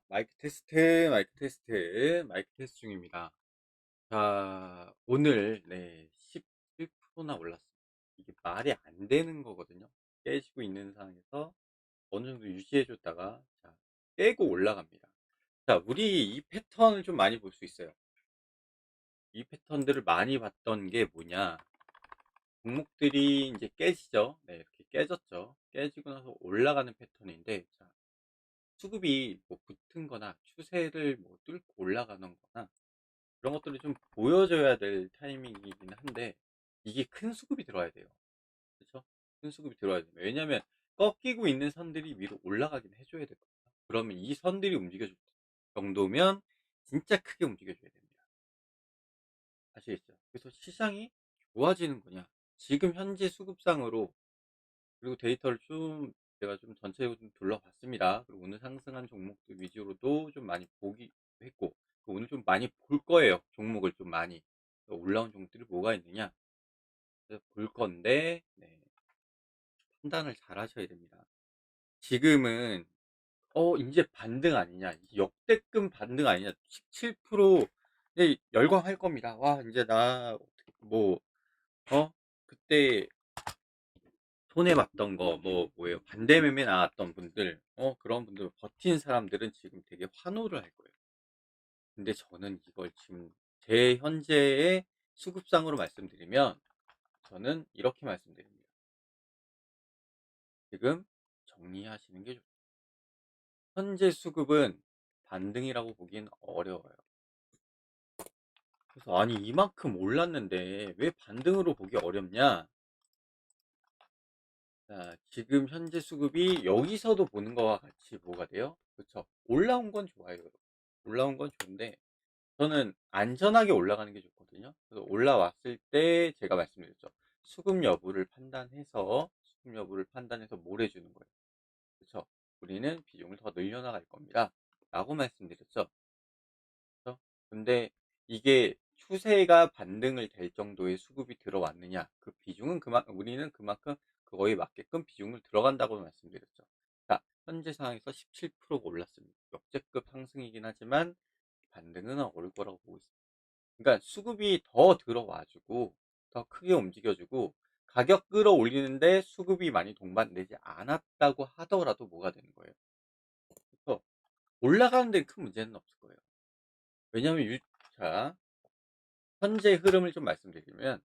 마이크 테스트 중입니다. 자, 오늘, 17%나 올랐습니다. 이게 말이 안 되는 거거든요. 깨지고 있는 상황에서 어느 정도 유지해줬다가, 자, 깨고 올라갑니다. 자, 우리 이 패턴을 좀 많이 볼 수 있어요. 이 패턴들을 많이 봤던 게 뭐냐. 종목들이 이제 깨지죠. 네, 이렇게 깨졌죠. 깨지고 나서 올라가는 패턴인데, 자, 수급이 뭐 붙은 거나 추세를 뭐 뚫고 올라가는 거나 그런 것들을 좀 보여줘야 될 타이밍이긴 한데 이게 큰 수급이 들어와야 돼요. 그렇죠? 큰 수급이 들어와야 돼요. 왜냐면 꺾이고 있는 선들이 위로 올라가긴 해줘야 되거든요. 그러면 이 선들이 움직여줄 정도면 진짜 크게 움직여줘야 됩니다. 아시겠죠? 그래서 시장이 좋아지는 거냐? 지금 현재 수급상으로 그리고 데이터를 좀 제가 좀 전체적으로 좀 둘러봤습니다. 그리고 오늘 상승한 종목들 위주로도 좀 많이 보기도 했고 오늘 좀 많이 볼 거예요. 종목을 좀 많이 올라온 종목들이 뭐가 있느냐 그래서 볼 건데 판단을 잘 하셔야 됩니다. 지금은 이제 반등 아니냐 역대급 반등 아니냐 17% 열광할 겁니다. 와 이제 나 어떻게 그때 손해봤던 거, 뭐예요? 반대매매 나왔던 분들, 그런 분들, 버틴 사람들은 지금 되게 환호를 할 거예요. 근데 저는 이걸 지금 제 현재의 수급상으로 말씀드리면, 저는 이렇게 말씀드립니다. 지금 정리하시는 게 좋습니다. 현재 수급은 반등이라고 보기엔 어려워요. 그래서 아니, 이만큼 올랐는데 왜 반등으로 보기 어렵냐? 자, 지금 현재 수급이 여기서도 보는 거와 같이 뭐가 돼요? 그쵸? 올라온 건 좋아요. 올라온 건 좋은데 저는 안전하게 올라가는 게 좋거든요. 그래서 올라왔을 때 제가 말씀드렸죠. 수급 여부를 판단해서 뭘 해주는 거예요. 그쵸? 우리는 비중을 더 늘려나갈 겁니다. 라고 말씀드렸죠. 그쵸? 근데 이게 추세가 반등을 될 정도의 수급이 들어왔느냐? 그 비중은 우리는 그만큼 그거에 맞게끔 비중을 들어간다고 말씀드렸죠. 자, 현재 상황에서 17%가 올랐습니다. 역대급 상승이긴 하지만 반등은 어려울 거라고 보고 있습니다. 그러니까 수급이 더 들어와주고 더 크게 움직여주고 가격 끌어올리는데 수급이 많이 동반되지 않았다고 하더라도 뭐가 되는 거예요? 그래서 올라가는 데는 큰 문제는 없을 거예요. 왜냐하면 자, 현재 흐름을 좀 말씀드리면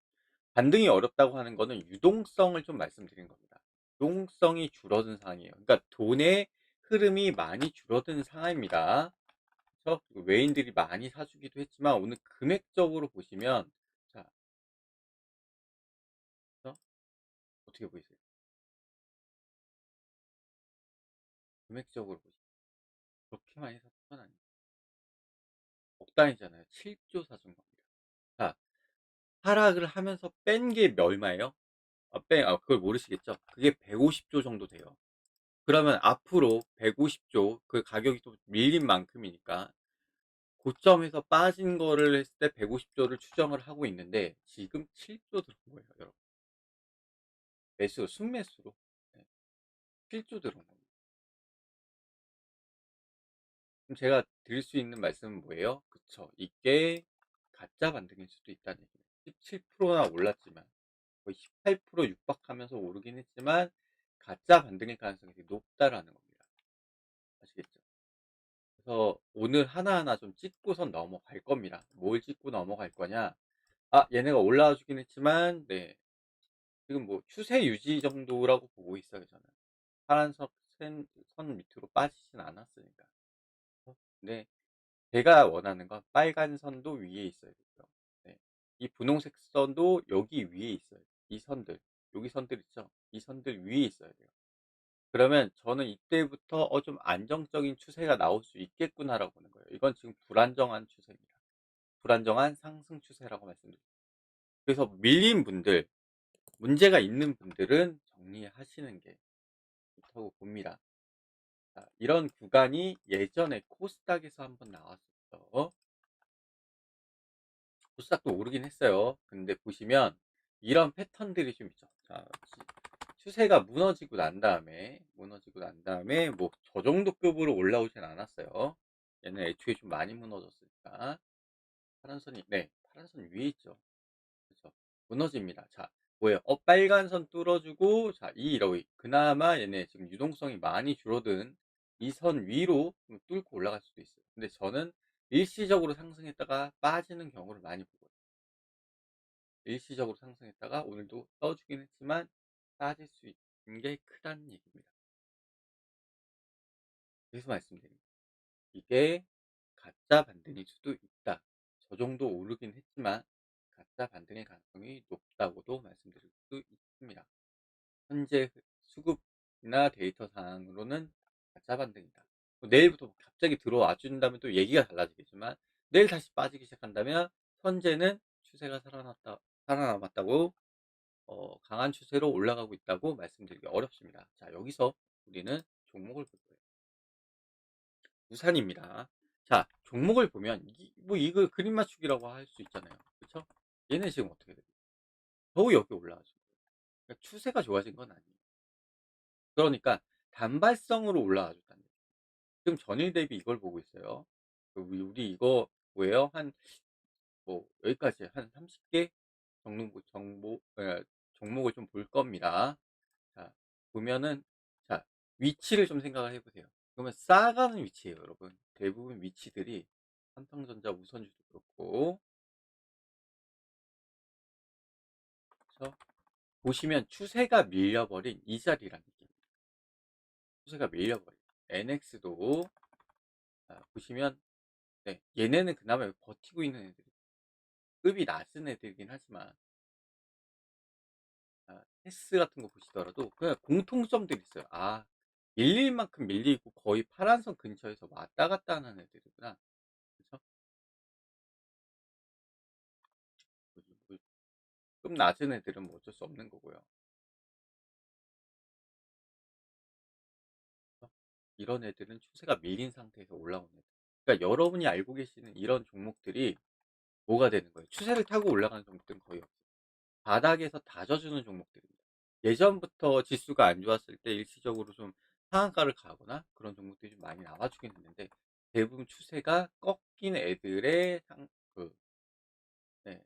반등이 어렵다고 하는 거는 유동성을 좀 말씀드린 겁니다. 유동성이 줄어든 상황이에요. 그러니까 돈의 흐름이 많이 줄어든 상황입니다. 그렇죠? 그리고 외인들이 많이 사주기도 했지만 오늘 금액적으로 보시면 자, 그렇죠? 어떻게 보이세요? 금액적으로 보시면 그렇게 많이 샀던 건 아니에요. 억 단위잖아요. 7조 사준 겁니다. 자, 하락을 하면서 뺀 게 얼마예요? 그걸 모르시겠죠? 그게 150조 정도 돼요. 그러면 앞으로 150조 그 가격이 또 밀린 만큼이니까 고점에서 빠진 거를 했을 때 150조를 추정을 하고 있는데 지금 7조 들어온 거예요, 여러분. 순매수로. 네, 7조 들어온 겁니다. 그럼 제가 드릴 수 있는 말씀은 뭐예요? 그쵸. 이게 가짜 반등일 수도 있다는 얘기예요. 17%나 올랐지만 거의 18% 육박하면서 오르긴 했지만 가짜 반등일 가능성이 되게 높다라는 겁니다. 아시겠죠? 그래서 오늘 하나하나 좀 찍고선 넘어갈 겁니다. 뭘 찍고 넘어갈 거냐? 얘네가 올라와 주긴 했지만, 지금 뭐 추세 유지 정도라고 보고 있어요, 저는. 파란색 선 밑으로 빠지진 않았으니까. 근데 제가 원하는 건 빨간 선도 위에 있어야 되고요. 네. 이 분홍색 선도 여기 위에 있어야 돼요. 이 선들, 여기 선들 있죠? 이 선들 위에 있어야 돼요. 그러면 저는 이때부터 좀 안정적인 추세가 나올 수 있겠구나라고 보는 거예요. 이건 지금 불안정한 추세입니다. 불안정한 상승 추세라고 말씀드립니다. 그래서 밀린 분들, 문제가 있는 분들은 정리하시는 게 좋다고 봅니다. 자, 이런 구간이 예전에 코스닥에서 한번 나왔었죠. 코스닥도 오르긴 했어요. 근데 보시면 이런 패턴들이 좀 있죠. 자, 추세가 무너지고 난 다음에 뭐 저 정도 급으로 올라오진 않았어요. 얘는 애초에 좀 많이 무너졌으니까. 파란선이, 네, 파란선 위에 있죠. 그쵸. 무너집니다. 자, 뭐예요? 빨간 선 뚫어주고, 자, 그나마 얘네 지금 유동성이 많이 줄어든 이 선 위로 좀 뚫고 올라갈 수도 있어요. 근데 저는 일시적으로 상승했다가 빠지는 경우를 많이 보거든요. 일시적으로 상승했다가 오늘도 떠주긴 했지만 빠질 수 있는 게 크다는 얘기입니다. 그래서 말씀드립니다. 이게 가짜 반등일 수도 있다. 저 정도 오르긴 했지만 가짜 반등의 가능성이 높다고도 말씀드릴 수 있습니다. 현재 수급이나 데이터 상으로는 가짜 반등이다. 내일부터 갑자기 들어와 준다면 또 얘기가 달라지겠지만, 내일 다시 빠지기 시작한다면 현재는 추세가 살아남았다고, 강한 추세로 올라가고 있다고 말씀드리기 어렵습니다. 자, 여기서 우리는 종목을 볼 거예요. 우산입니다. 자, 종목을 보면 뭐 이거 그림 맞추기라고 할 수 있잖아요. 그렇죠? 얘는 지금 어떻게 돼요? 겨우 여기 올라가죠. 그러니까 추세가 좋아진 건 아니에요. 그러니까 단발성으로 올라가 줬다는 거예요. 지금 전일 대비 이걸 보고 있어요. 우리 이거 뭐예요? 한 뭐 여기까지 한 30개 종목을 좀 볼 겁니다. 자, 보면은, 자, 위치를 좀 생각을 해보세요. 그러면 쌓아가는 위치예요, 여러분. 대부분 위치들이 삼성전자 우선주도 그렇고, 그래서 보시면 추세가 밀려버린 이 자리라는 얘기입니다. 추세가 밀려버린 NX도 보시면, 네, 얘네는 그나마 버티고 있는 애들이 급이 낮은 애들이긴 하지만, 테스 같은 거 보시더라도 그냥 공통점들이 있어요. 밀릴 만큼 밀리고 거의 파란선 근처에서 왔다 갔다 하는 애들이구나. 그쵸? 좀 낮은 애들은 뭐 어쩔 수 없는 거고요. 이런 애들은 추세가 밀린 상태에서 올라오는 애들. 그러니까 여러분이 알고 계시는 이런 종목들이 뭐가 되는 거예요? 추세를 타고 올라가는 종목들은 거의 없어요. 바닥에서 다져주는 종목들입니다. 예전부터 지수가 안 좋았을 때 일시적으로 좀 상한가를 가거나 그런 종목들이 좀 많이 나와주긴 했는데, 대부분 추세가 꺾인 애들의 네,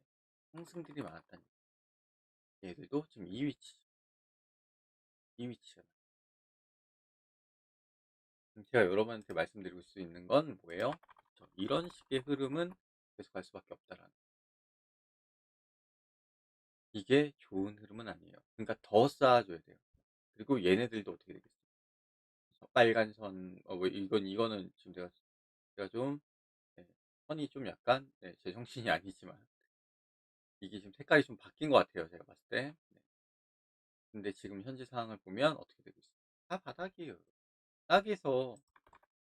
상승들이 많았다는 얘기예요. 얘들도 지금 이 위치잖아요. 제가 여러분한테 말씀드리고 수 있는 건 뭐예요? 이런 식의 흐름은 계속 갈 수밖에 없다라는. 이게 좋은 흐름은 아니에요. 그러니까 더 쌓아줘야 돼요. 그리고 얘네들도 어떻게 되겠어요? 빨간 선, 뭐 이거는 지금 제가 좀, 네, 선이 좀 약간, 네, 제정신이 아니지만 이게 지금 색깔이 좀 바뀐 것 같아요. 제가 봤을 때. 네. 근데 지금 현재 상황을 보면 어떻게 되고 있어요? 다 바닥이에요. 바닥에서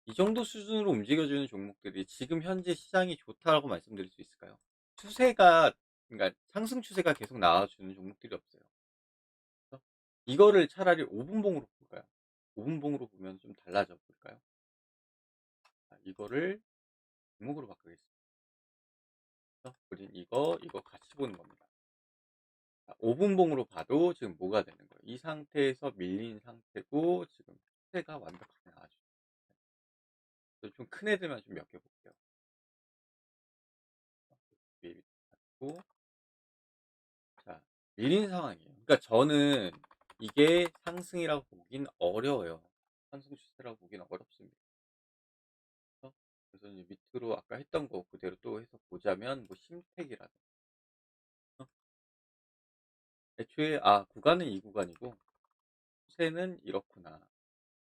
이 정도 수준으로 움직여주는 종목들이 지금 현재 시장이 좋다라고 말씀드릴 수 있을까요? 추세가, 그러니까 상승 추세가 계속 나와주는 종목들이 없어요. 그래서 이거를 차라리 5분봉으로 볼까요? 5분봉으로 보면 좀 달라져 볼까요? 이거를 종목으로 바꾸겠습니다. 우린 이거 같이 보는 겁니다. 5분봉으로 봐도 지금 뭐가 되는 거예요? 이 상태에서 밀린 상태고 지금 추세가 완벽하게 나와주죠. 좀 큰 애들만 좀 몇 개 볼게요. 고 자, 밀린 상황이에요. 그러니까 저는 이게 상승이라고 보긴 어려워요. 상승 추세라고 보기는 어렵습니다. 그래서 이제 밑으로 아까 했던 거 그대로 또 해서 보자면 뭐 심택이라든가, 애초에 구간은 이 구간이고 추세는 이렇구나.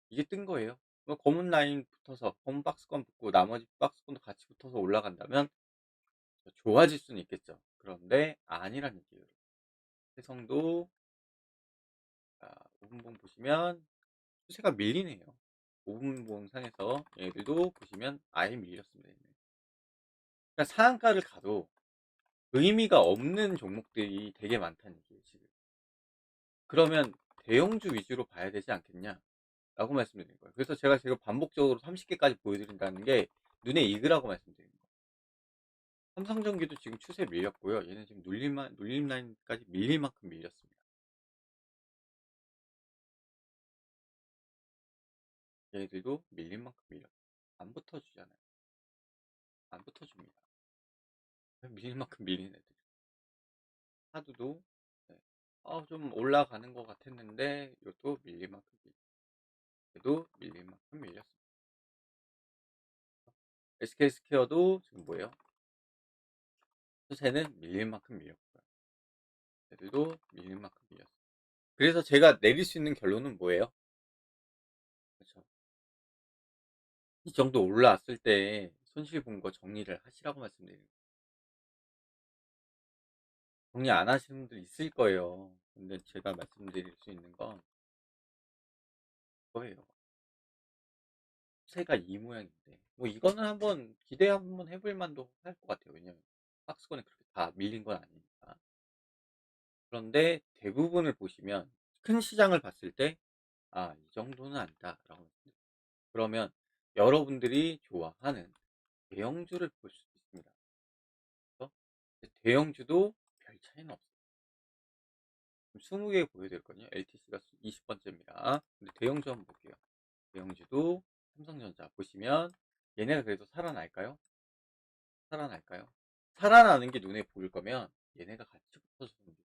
이게 뜬 거예요. 검은 라인 붙어서 검은 박스권 붙고 나머지 박스권도 같이 붙어서 올라간다면 좋아질 수는 있겠죠. 그런데 아니란 얘기예요. 해성도 5분봉 보시면 추세가 밀리네요. 5분봉 상에서 얘들도 보시면 아예 밀렸습니다. 그러니까 상한가를 가도 의미가 없는 종목들이 되게 많다는 얘기예요, 지금. 그러면 대형주 위주로 봐야 되지 않겠냐? 라고 말씀드린 거예요. 그래서 제가 반복적으로 30개까지 보여드린다는 게 눈에 익으라고 말씀드린 거예요. 삼성전기도 지금 추세 밀렸고요. 얘는 지금 눌림 라인까지 밀릴 만큼 밀렸습니다. 얘네들도 밀린 만큼 밀렸 안 붙어주잖아요. 안 붙어줍니다. 밀릴 만큼 밀리는 애들. 하두도 네. 좀 올라가는 것 같았는데 이것도 밀릴 만큼 얘도 밀릴 만큼 밀렸습니다. SK스퀘어도 지금 뭐예요? 추세는 밀릴 만큼 밀렸고요. 얘들도 밀릴 만큼 밀렸어요. 그래서 제가 내릴 수 있는 결론은 뭐예요? 그렇죠. 이 정도 올라왔을 때 손실 본 거 정리를 하시라고 말씀드리는 거예요. 정리 안 하시는 분들 있을 거예요. 근데 제가 말씀드릴 수 있는 건 그거예요. 추세가 이 모양인데 뭐 이거는 한번 기대 한번 해볼 만도 할 것 같아요. 왜냐면 박스권에 그렇게 다 밀린 건 아니니까. 그런데 대부분을 보시면 큰 시장을 봤을 때 '아 이 정도는 아니다.'라고 말씀드려요. 그러면 여러분들이 좋아하는 대형주를 볼 수도 있습니다. 그래서 대형주도 별 차이는 없어요. 20개 보여드렸거든요. LTC가 20번째입니다. 근데 대형주 한번 볼게요. 대형주도 삼성전자 보시면 얘네가 그래도 살아날까요? 살아날까요? 살아나는 게 눈에 보일 거면 얘네가 같이 붙어주는 게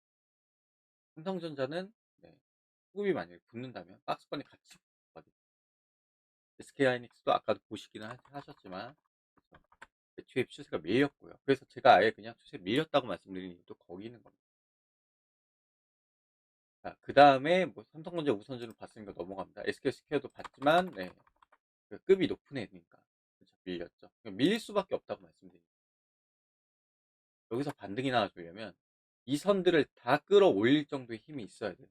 삼성전자는 네, 수급이 만약에 붙는다면 박스권에 같이 붙거든요. SK하이닉스도 아까도 보시긴 하셨지만 그렇죠? 애초에 추세가 밀렸고요. 그래서 제가 아예 그냥 추세 밀렸다고 말씀드리는 이유도 거기 있는 겁니다. 자, 그 다음에 뭐 삼성전자 우선주를 봤으니까 넘어갑니다. SK스퀘어도 봤지만 네, 그 급이 높은 애니까 그렇죠? 밀렸죠. 밀릴 수밖에 없다고 말씀드립니다. 여기서 반등이 나와주려면 이 선들을 다 끌어올릴 정도의 힘이 있어야 돼요.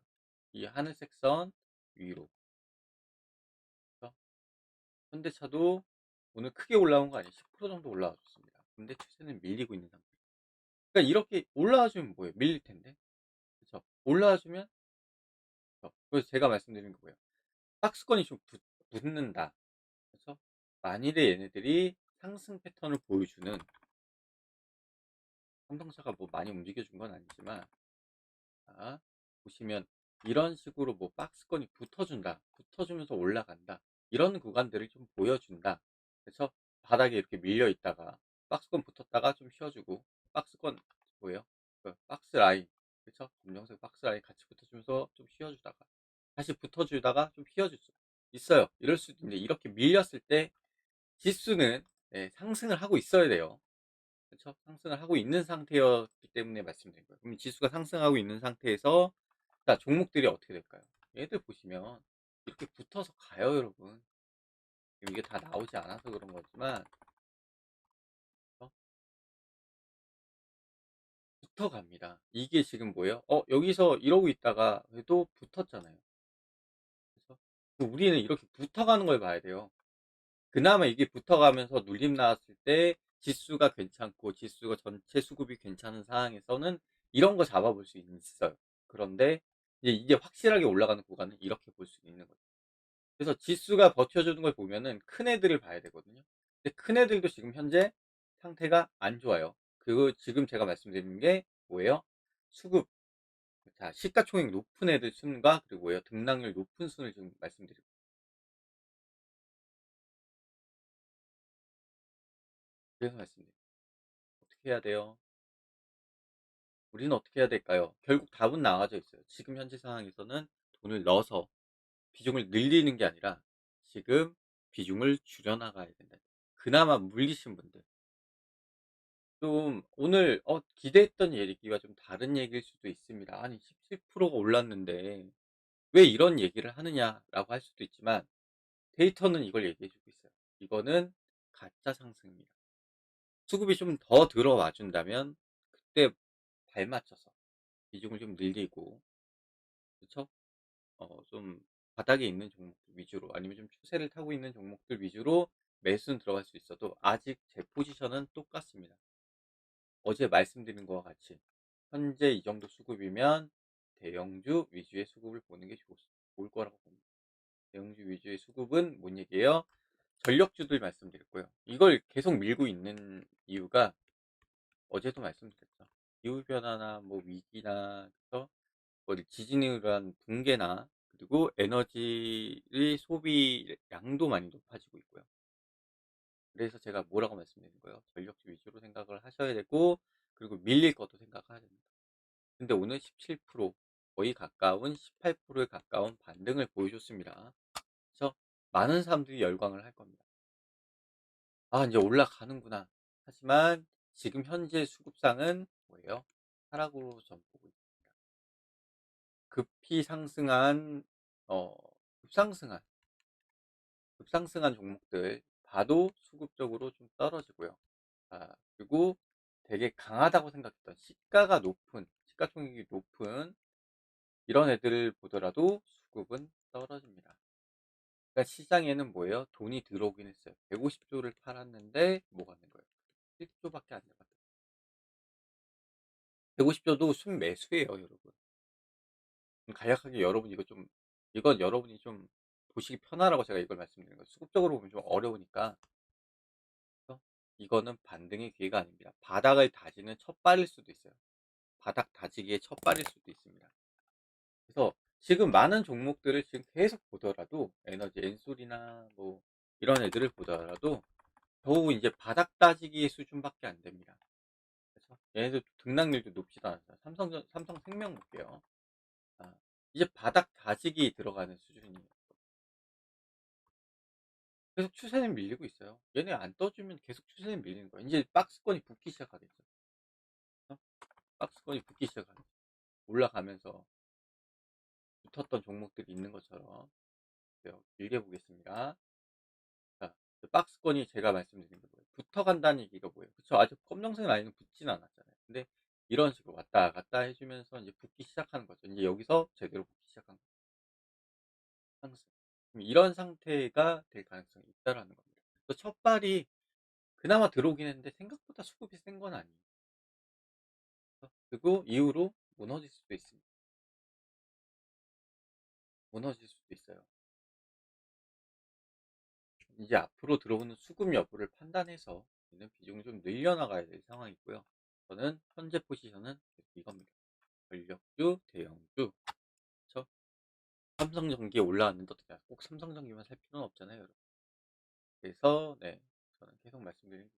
이 하늘색 선 위로. 그렇죠? 현대차도 오늘 크게 올라온 거 아니에요. 10% 정도 올라와 줬습니다. 근데 추세는 밀리고 있는 상태. 그러니까 이렇게 올라와 주면 뭐예요? 밀릴 텐데. 그렇죠? 올라와 주면 그래서 제가 말씀드린 거예요. 박스권이 좀 붙는다. 그렇죠? 만일에 얘네들이 상승 패턴을 보여주는 삼성차가 뭐 많이 움직여 준 건 아니지만 자, 보시면 이런 식으로 뭐 박스권이 붙어준다. 붙어주면서 올라간다. 이런 구간들을 좀 보여준다. 그래서 바닥에 이렇게 밀려 있다가 박스권 붙었다가 좀 쉬어주고 박스권 뭐예요? 그 박스 라인 그렇죠? 검정색 박스 라인 같이 붙어주면서 좀 쉬어주다가 다시 붙어주다가 좀 쉬어줄 수 있어요. 이럴 수도 있는데 이렇게 밀렸을 때 지수는 네, 상승을 하고 있어야 돼요. 그쵸? 상승을 하고 있는 상태였기 때문에 말씀드린 거예요. 그럼 지수가 상승하고 있는 상태에서 자, 종목들이 어떻게 될까요? 얘들 보시면 이렇게 붙어서 가요, 여러분. 이게 다 나오지 않아서 그런 거지만 어? 붙어갑니다. 이게 지금 뭐예요? 여기서 이러고 있다가 또 붙었잖아요. 그래서 우리는 이렇게 붙어가는 걸 봐야 돼요. 그나마 이게 붙어가면서 눌림 나왔을 때 지수가 괜찮고 지수가 전체 수급이 괜찮은 상황에서는 이런 거 잡아볼 수 있어요. 그런데 이제 확실하게 올라가는 구간은 이렇게 볼 수 있는 거죠. 그래서 지수가 버텨주는 걸 보면은 큰 애들을 봐야 되거든요. 근데 큰 애들도 지금 현재 상태가 안 좋아요. 그리고 지금 제가 말씀드리는 게 뭐예요? 수급. 자, 시가총액 높은 애들 순과 그리고 뭐예요? 등락률 높은 순을 지금 말씀드리고 그래서 말씀드려요. 어떻게 해야 돼요? 우리는 어떻게 해야 될까요? 결국 답은 나와져 있어요. 지금 현재 상황에서는 돈을 넣어서 비중을 늘리는 게 아니라 지금 비중을 줄여나가야 된다. 그나마 물리신 분들. 좀 오늘 기대했던 얘기와 좀 다른 얘기일 수도 있습니다. 아니 17%가 올랐는데 왜 이런 얘기를 하느냐라고 할 수도 있지만 데이터는 이걸 얘기해 주고 있어요. 이거는 가짜 상승입니다. 수급이 좀 더 들어와 준다면 그때 발맞춰서 비중을 좀 늘리고 그쵸? 좀 바닥에 있는 종목들 위주로 아니면 좀 추세를 타고 있는 종목들 위주로 매수는 들어갈 수 있어도 아직 제 포지션은 똑같습니다. 어제 말씀드린 것과 같이 현재 이 정도 수급이면 대형주 위주의 수급을 보는 게 좋을 거라고 봅니다. 대형주 위주의 수급은 뭔 얘기예요? 전력주들 말씀드렸고요. 이걸 계속 밀고 있는 이유가 어제도 말씀드렸죠. 기후변화나 뭐 위기나 그래서 지진에 의한 붕괴나 그리고 에너지의 소비량도 많이 높아지고 있고요. 그래서 제가 뭐라고 말씀드린 거예요? 전력주 위주로 생각을 하셔야 되고, 그리고 밀릴 것도 생각해야 됩니다. 근데 오늘 17% 거의 가까운 18%에 가까운 반등을 보여줬습니다. 그래서 많은 사람들이 열광을 할 겁니다. 아, 이제 올라가는구나. 하지만 지금 현재 수급상은 뭐예요? 하락으로 전 보고 있습니다. 급히 상승한, 어, 급상승한, 급상승한 종목들 봐도 수급적으로 좀 떨어지고요. 아, 그리고 되게 강하다고 생각했던 시가총액이 높은 이런 애들을 보더라도 수급은 떨어집니다. 그러니까 시장에는 뭐예요? 돈이 들어오긴 했어요. 150조를 팔았는데 뭐가 된 거예요? 1조밖에 안 돼요. 150조도 순매수예요, 여러분. 간략하게 여러분 이건 여러분이 좀 보시기 편하라고 제가 이걸 말씀드리는 거예요. 수급적으로 보면 좀 어려우니까. 그래서 이거는 반등의 기회가 아닙니다. 바닥을 다지는 첫 발일 수도 있어요. 바닥 다지기의 첫 발일 수도 있습니다. 그래서 지금 많은 종목들을 지금 계속 보더라도 에너지 엔솔이나 뭐 이런 애들을 보더라도 겨우 이제 바닥 다지기의 수준밖에 안 됩니다. 그래서 얘네들 등락률도 높지도 않아요. 삼성생명 볼게요. 아, 이제 바닥 다지기 들어가는 수준이에요. 계속 추세는 밀리고 있어요. 얘네 안 떠주면 계속 추세는 밀리는 거예요. 이제 박스권이 붙기 시작하겠죠. 어? 박스권이 붙기 시작하겠죠. 올라가면서 붙었던 종목들이 있는 것처럼. 길게 보겠습니다. 자, 박스권이 제가 말씀드린 게 뭐예요? 붙어간다는 얘기가 뭐예요? 그쵸? 아직 검정색 라인은 붙진 않았잖아요. 근데 이런 식으로 왔다 갔다 해주면서 이제 붙기 시작하는 거죠. 이제 여기서 제대로 붙기 시작한 거죠. 상승. 그럼 이런 상태가 될 가능성이 있다라는 겁니다. 또 첫 발이 그나마 들어오긴 했는데 생각보다 수급이 센 건 아니에요. 그리고 이후로 무너질 수도 있습니다. 무너질 수도 있어요. 이제 앞으로 들어오는 수급 여부를 판단해서 있는 비중을 좀 늘려나가야 될 상황이고요. 저는 현재 포지션은 이겁니다. 전력주, 대형주. 그쵸? 삼성전기에 올라왔는데 어떻게 꼭 삼성전기만 살 필요는 없잖아요, 여러분. 그래서 네, 저는 계속 말씀드린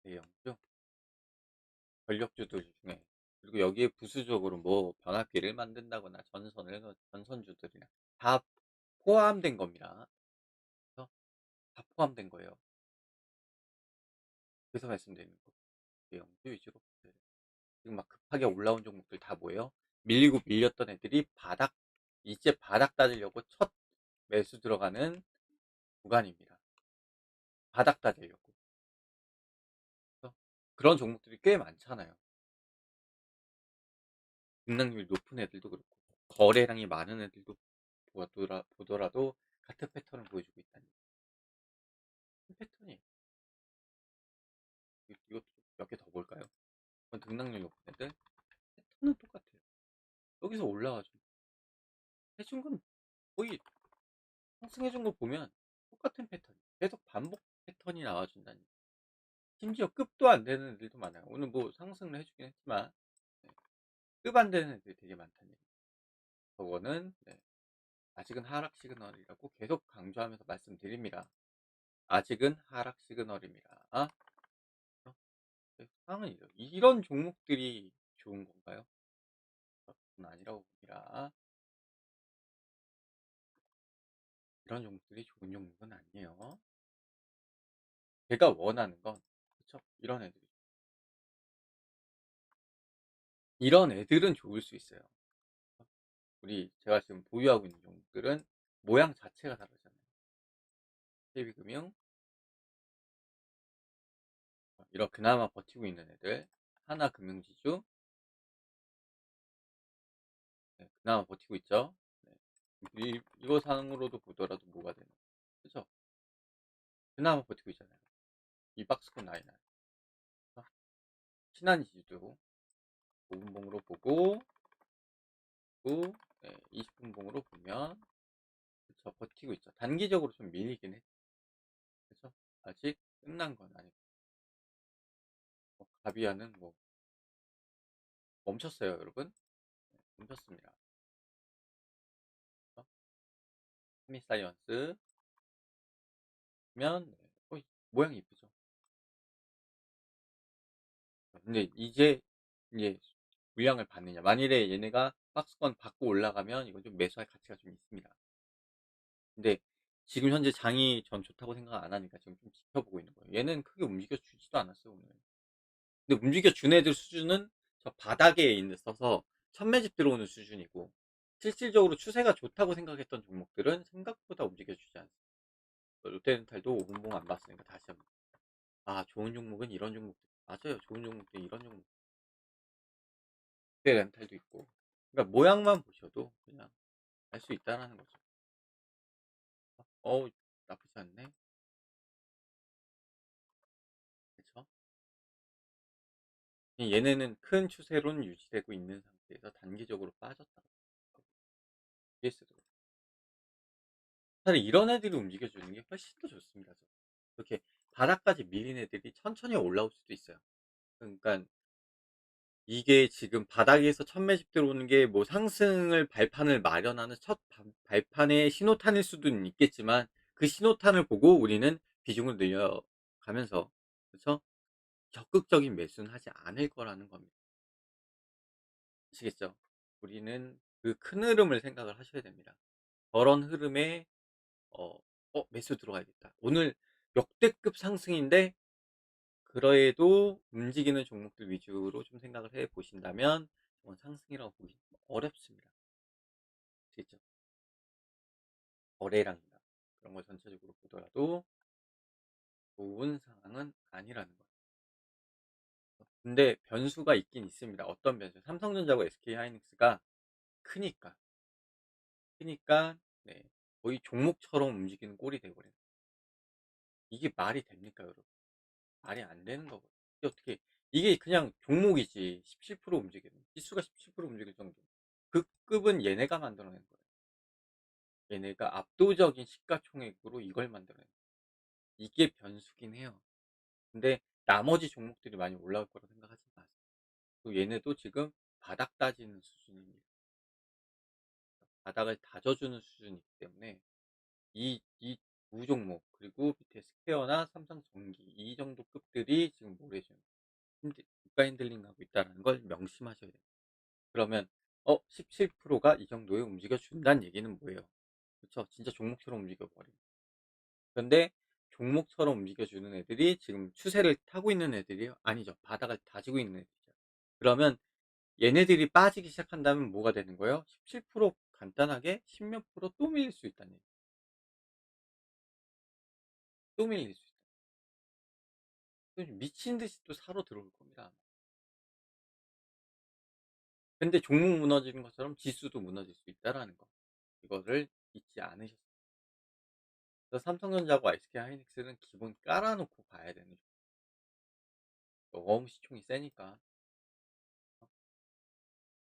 대형주, 전력주들 중에, 그리고 여기에 부수적으로 뭐 변압기를 만든다거나 전선주들이나 다 포함된 겁니다. 그래서 다 포함된 거예요. 그래서 말씀드리는 거. 대형주 위주로. 네. 지금 막 급하게 올라온 종목들 다 뭐예요? 밀리고 밀렸던 애들이 이제 바닥 따지려고 첫 매수 들어가는 구간입니다. 바닥 따지려고. 그래서 그런 종목들이 꽤 많잖아요. 등락률 높은 애들도 그렇고, 거래량이 많은 애들도 보더라도 같은 패턴을 보여주고 있다니. 같은 패턴이에요. 이것도 몇 개 더 볼까요? 이건 등락률 높은 애들. 패턴은 똑같아요. 여기서 올라와줘. 해준 건 거의 상승해준 거 보면 똑같은 패턴. 계속 반복 패턴이 나와준다니. 심지어 급도 안 되는 애들도 많아요. 오늘 뭐 상승을 해주긴 했지만 네. 급 안 되는 애들이 되게 많다는 얘기. 저거는 네. 아직은 하락 시그널이라고 계속 강조하면서 말씀드립니다. 아직은 하락 시그널입니다. 상황은 이런 종목들이 좋은 건가요? 그건 아니라고 봅니다. 이런 종목들이 좋은 종목은 아니에요. 제가 원하는 건 그쵸? 이런 애들은 좋을 수 있어요. 제가 지금 보유하고 있는 종목들은 모양 자체가 다르잖아요. KB금융, 이런 그나마 버티고 있는 애들, 하나금융지주, 네, 그나마 버티고 있죠. 네. 이거 상으로도 보더라도 뭐가 되는, 그죠? 그나마 버티고 있잖아요. 이 박스권 라인 안에. 신한지주도 5분봉으로 보고, 또 네, 20분봉으로 보면, 그쵸, 버티고 있죠. 단기적으로 좀 밀리긴 해. 그죠? 아직 끝난 건 아니고. 가비아는 뭐 멈췄어요, 여러분. 네, 멈췄습니다. 세미사이언스면 모양이 이쁘죠. 근데 이제 물량을 받느냐. 만일에 얘네가 박스권 받고 올라가면 이건 좀 매수할 가치가 좀 있습니다. 근데 지금 현재 장이 전 좋다고 생각 안 하니까 지금 좀 지켜보고 있는 거예요. 얘는 크게 움직여 주지도 않았어요, 오늘. 근데 움직여 준 애들 수준은 저 바닥에 있어서 천매집 들어오는 수준이고, 실질적으로 추세가 좋다고 생각했던 종목들은 생각보다 움직여 주지 않습니다. 롯데렌탈도 5분봉 안 봤으니까 다시 한번. 아, 좋은 종목은 이런 종목들. 맞아요. 좋은 종목들 이런 종목. 롯데렌탈도 있고. 그러니까 모양만 보셔도 그냥 알 수 있다라는 거죠. 어우, 나쁘지 않네. 그쵸? 얘네는 큰 추세로는 유지되고 있는 상태에서 단기적으로 빠졌다. BS도. 차라리 이런 애들이 움직여주는 게 훨씬 더 좋습니다. 이렇게 바닥까지 밀린 애들이 천천히 올라올 수도 있어요. 그러니까 이게 지금 바닥에서 첫 매집 들어오는 게 뭐 상승을 발판을 마련하는 첫 발판의 신호탄일 수도 있겠지만 그 신호탄을 보고 우리는 비중을 늘려가면서 그렇죠? 적극적인 매수는 하지 않을 거라는 겁니다. 아시겠죠? 우리는 그 큰 흐름을 생각을 하셔야 됩니다. 저런 흐름에 어, 매수 들어가야겠다. 오늘 역대급 상승인데 그래도 움직이는 종목들 위주로 좀 생각을 해 보신다면 상승이라고 보기 어렵습니다. 아시겠죠? 거래량이나 그런 걸 전체적으로 보더라도 좋은 상황은 아니라는 거죠. 근데 변수가 있긴 있습니다. 어떤 변수? 삼성전자하고 SK하이닉스가 크니까 크니까 네, 거의 종목처럼 움직이는 꼴이 되어버려요. 이게 말이 됩니까, 여러분? 말이 안 되는 거거든요. 이게 어떻게 이게 그냥 종목이지 17% 움직이는 지수가 17% 움직일 정도. 그 급은 얘네가 만들어낸 거예요. 얘네가 압도적인 시가총액으로 이걸 만들어낸 거예요. 이게 변수긴 해요. 근데 나머지 종목들이 많이 올라올 거라고 생각하지 마세요. 또 얘네도 지금 바닥 따지는 수준입니다. 바닥을 다져주는 수준이기 때문에 이 두 종목 그리고 밑에 스퀘어나 삼성전기 이 정도 급들이 지금 모래죠. 주가 핸들링하고 있다는 걸 명심하셔야 돼요. 그러면 17%가 이 정도에 움직여 준다는 얘기는 뭐예요? 그렇죠? 진짜 종목처럼 움직여 버려요. 그런데 종목처럼 움직여 주는 애들이 지금 추세를 타고 있는 애들이 아니죠. 바닥을 다지고 있는 애들이죠. 그러면 얘네들이 빠지기 시작한다면 뭐가 되는 거예요? 17% 간단하게 10몇 프로 또 밀릴 수 있다는 얘기. 또 밀릴 수 있다. 미친 듯이 또 사러 들어올 겁니다. 근데 종목 무너지는 것처럼 지수도 무너질 수 있다라는 거. 이거를 잊지 않으셨어요. 그래서 삼성전자하고 SK하이닉스는 기본 깔아놓고 가야 되는 너무 시총이 세니까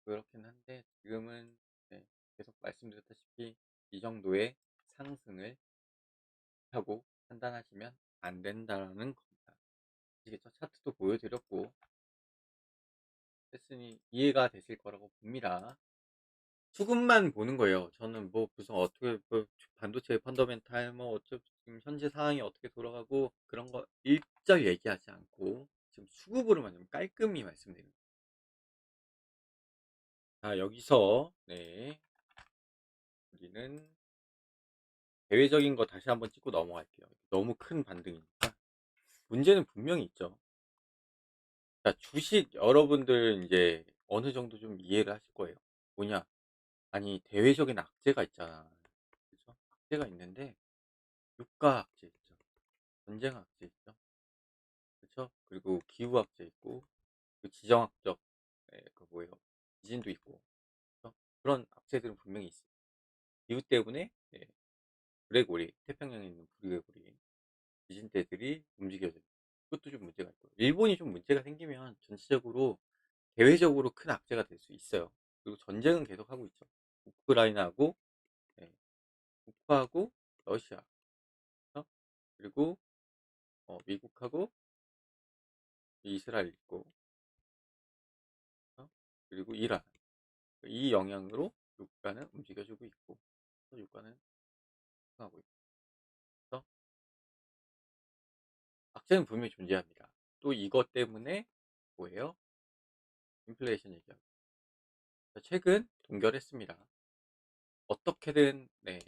그렇긴 한데 지금은 네, 계속 말씀드렸다시피 이 정도의 상승을 하고 판단하시면 안 된다라는 겁니다. 아시겠죠? 차트도 보여드렸고 했으니 이해가 되실 거라고 봅니다. 수급만 보는 거예요. 저는 뭐 무슨 어떻게 뭐 반도체 펀더멘탈 뭐 어쩌 지금 현재 상황이 어떻게 돌아가고 그런 거 일절 얘기하지 않고 지금 수급으로만 좀 깔끔히 말씀드립니다. 자, 여기서 네, 우리는 대외적인 거 다시 한번 찍고 넘어갈게요. 너무 큰 반등이니까. 문제는 분명히 있죠. 자, 주식 여러분들 이제 어느 정도 좀 이해를 하실 거예요. 뭐냐? 아니, 대외적인 악재가 있잖아. 그죠? 악재가 있는데, 유가 악재 있죠. 전쟁 악재 있죠. 그렇죠? 그리고 기후 악재 있고, 그 지정학적, 그 뭐예요? 지진도 있고, 그렇죠? 그런 악재들은 분명히 있어요. 기후 때문에, 불레고리, 태평양에 있는 불레고리, 지진대들이 움직여져요. 그것도 좀 문제가 있고 일본이 좀 문제가 생기면 전체적으로 대외적으로 큰 악재가 될 수 있어요. 그리고 전쟁은 계속하고 있죠. 우크라이나하고 네, 우크하고 러시아 어? 그리고 미국하고 이스라엘 있고 그리고 이란 이 영향으로 유가는 움직여주고 있고 유가는 상승하고 있죠. 악재는 분명히 존재합니다. 또 이것 때문에 뭐예요? 인플레이션 얘기하고 최근 동결했습니다. 어떻게든 네,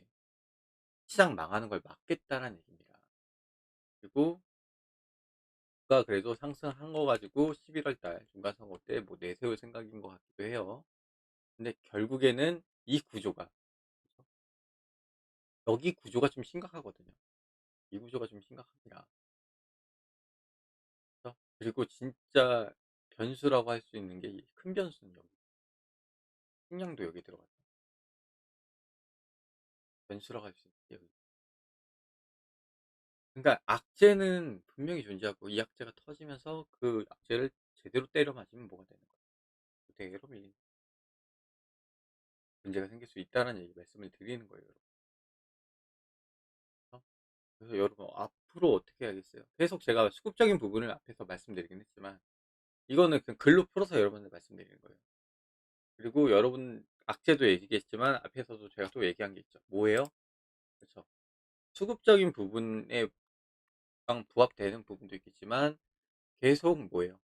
시장 망하는 걸 막겠다라는 얘기입니다. 그리고 주가 그래도 상승한 거 가지고 11월 달 중간 선거 때 뭐 내세울 생각인 것 같기도 해요. 근데 결국에는 이 구조가 여기 구조가 좀 심각하거든요. 이 구조가 좀 심각합니다. 그죠? 그리고 진짜 변수라고 할 수 있는 게 큰 변수는 여기 식량도 여기 들어가죠. 변수라고 할 수 있는 게 여기. 그러니까 악재는 분명히 존재하고 이 악재가 터지면서 그 악재를 제대로 때려 맞으면 뭐가 되는 거예요? 그대로 밀린 문제가 생길 수 있다는 얘기 말씀을 드리는 거예요. 여러분. 그래서 그래서 여러분 앞으로 어떻게 해야겠어요? 계속 제가 수급적인 부분을 앞에서 말씀드리긴 했지만 이거는 그냥 글로 풀어서 여러분들 말씀드리는 거예요. 그리고 여러분 악재도 얘기했지만 앞에서도 제가 또 얘기한 게 있죠. 뭐예요? 그렇죠. 수급적인 부분에 부합되는 부분도 있겠지만 계속 뭐예요?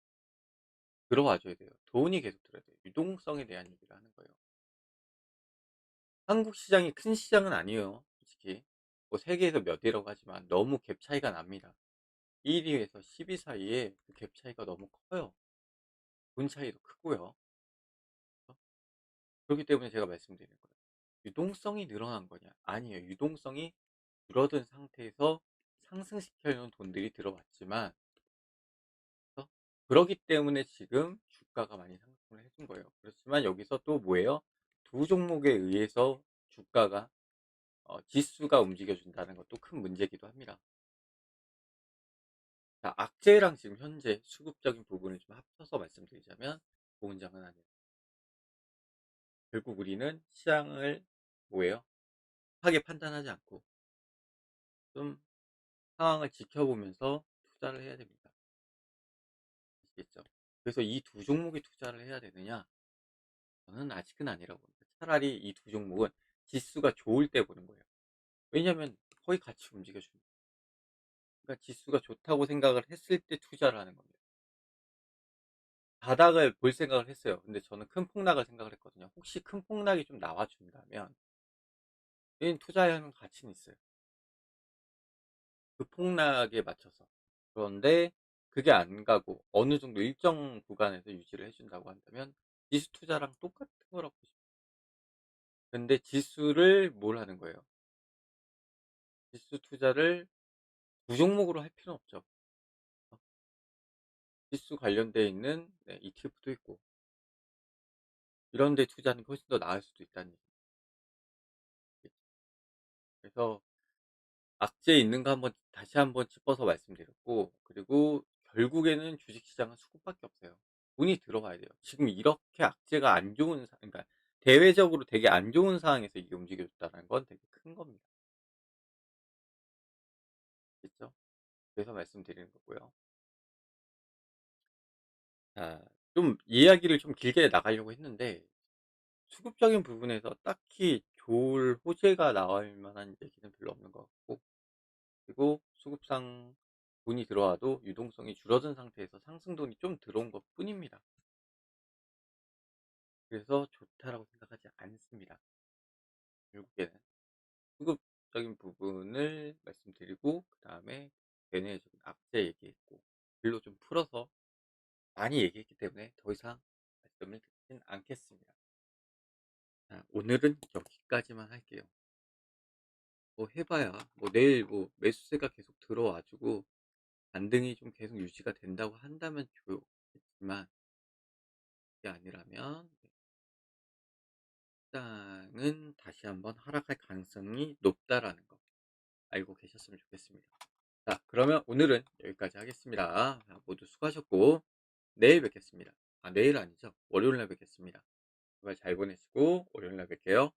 들어와 줘야 돼요. 돈이 계속 들어야 돼요. 유동성에 대한 얘기를 하는 거예요. 한국 시장이 큰 시장은 아니에요. 솔직히. 뭐 세계에서 몇 위라고 하지만 너무 갭 차이가 납니다. 1위에서 10위 사이에 그 갭 차이가 너무 커요. 돈 차이도 크고요. 어? 그렇기 때문에 제가 말씀드리는 거예요. 유동성이 늘어난 거냐? 아니에요. 유동성이 줄어든 상태에서 상승시켜 놓은 돈들이 들어왔지만 어? 그러기 때문에 지금 주가가 많이 상승을 해준 거예요. 그렇지만 여기서 또 뭐예요? 두 종목에 의해서 주가가 지수가 움직여준다는 것도 큰 문제이기도 합니다. 자, 악재랑 지금 현재 수급적인 부분을 좀 합쳐서 말씀드리자면 좋은 장은 아니에요. 결국 우리는 시장을 뭐예요? 하게 판단하지 않고 좀 상황을 지켜보면서 투자를 해야 됩니다. 아시겠죠? 그래서 이 두 종목에 투자를 해야 되느냐? 저는 아직은 아니라고 봅니다. 차라리 이 두 종목은 지수가 좋을 때 보는 거예요. 왜냐하면 거의 같이 움직여줍니다. 그러니까 지수가 좋다고 생각을 했을 때 투자를 하는 겁니다. 바닥을 볼 생각을 했어요. 근데 저는 큰 폭락을 생각을 했거든요. 혹시 큰 폭락이 좀 나와준다면 얘는 투자하는 가치는 있어요. 그 폭락에 맞춰서. 그런데 그게 안 가고 어느 정도 일정 구간에서 유지를 해준다고 한다면 지수 투자랑 똑같은 거라고 보시면 돼요. 근데 지수를 뭘 하는 거예요? 지수 투자를 두 종목으로 할 필요는 없죠. 어? 지수 관련돼 있는 ETF도 있고 이런 데 투자하는 게 훨씬 더 나을 수도 있다는 얘기죠. 그래서 악재에 있는 거 한번 다시 한번 짚어서 말씀드렸고 그리고 결국에는 주식시장은 수급밖에 없어요. 돈이 들어와야 돼요. 지금 이렇게 악재가 안 좋은 그러니까 대외적으로 되게 안 좋은 상황에서 이게 움직여줬다는 건 되게 큰 겁니다. 그렇죠? 그래서 말씀드리는 거고요. 자, 좀 이야기를 좀 길게 나가려고 했는데 수급적인 부분에서 딱히 좋을 호재가 나올 만한 얘기는 별로 없는 것 같고 그리고 수급상 돈이 들어와도 유동성이 줄어든 상태에서 상승돈이 좀 들어온 것 뿐입니다. 그래서 좋다라고 생각하지 않습니다. 결국에는 수급적인 부분을 말씀드리고 그 다음에 대내적인 악재 얘기했고 글로 좀 풀어서 많이 얘기했기 때문에 더 이상 말씀을 드리진 않겠습니다. 자, 오늘은 여기까지만 할게요. 뭐 해봐야 뭐 내일 뭐 매수세가 계속 들어와주고 반등이 좀 계속 유지가 된다고 한다면 좋겠지만 그게 아니라면 시장은 다시 한번 하락할 가능성이 높다라는 거 알고 계셨으면 좋겠습니다. 자, 그러면 오늘은 여기까지 하겠습니다. 자, 모두 수고하셨고 내일 뵙겠습니다. 아, 내일 아니죠. 월요일 날 뵙겠습니다. 주말 잘 보내시고 월요일 날 뵐게요.